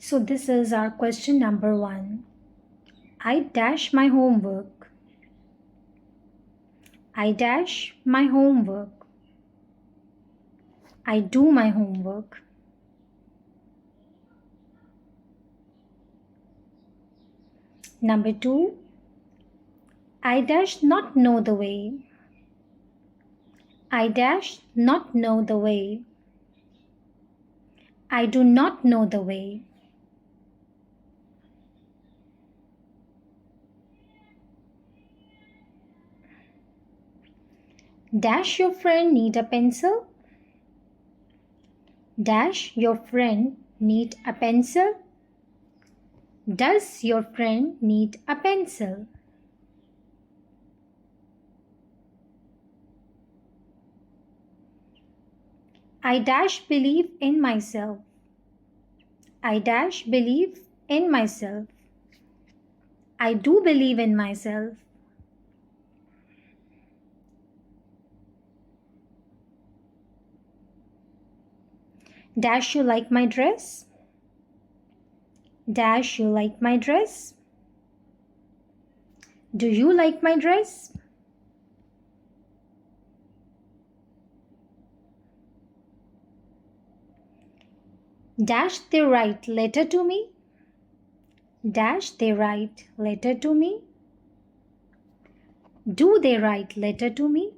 So this is our question number 1. I dash my homework. I dash my homework. I do my homework. Number 2. I dash not know the way. I dash not know the way. I do not know the way. Dash your friend need a pencil? Dash your friend need a pencil? Does your friend need a pencil? I dash believe in myself. I dash believe in myself. I do believe in myself. Dash you like my dress? Dash you like my dress? Do you like my dress? Dash they write letter to me? Dash they write letter to me? Do they write letter to me?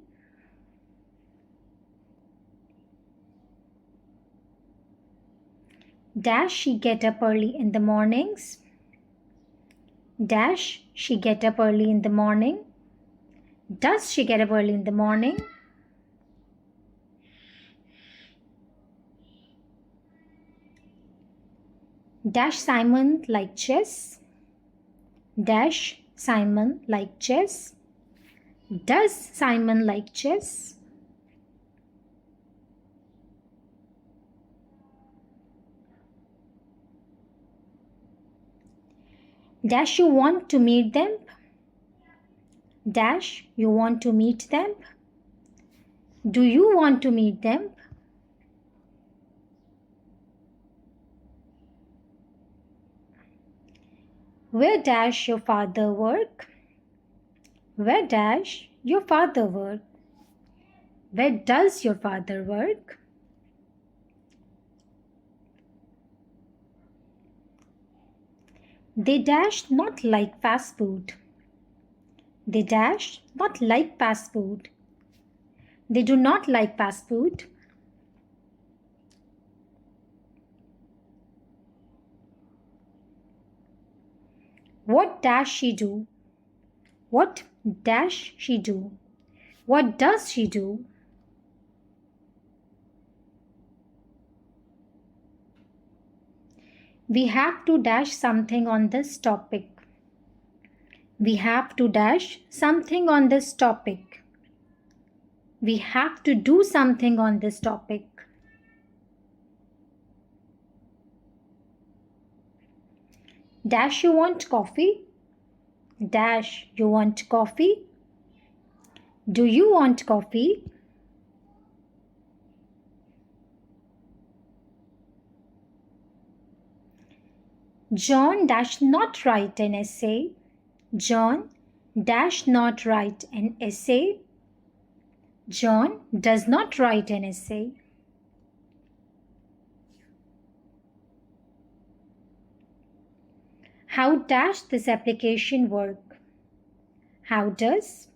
Dash she get up early in the mornings? Dash she get up early in the morning? Does she get up early in the morning? Dash Simon like chess? Dash Simon like chess? Does Simon like chess? Dash you want to meet them? Dash you want to meet them? Do you want to meet them? Where dash your father work? Where dash your father work? Where does your father work? They dash not like fast food. They dash not like fast food. They do not like fast food. What dash she do? What dash she do? What does she do? We have to dash something on this topic. We have to dash something on this topic. We have to do something on this topic. Dash you want coffee? Dash you want coffee? Do you want coffee? John dash not write an essay. John dash not write an essay. John does not write an essay. How dash this application work? How does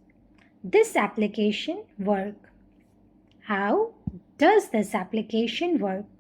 this application work? How does this application work?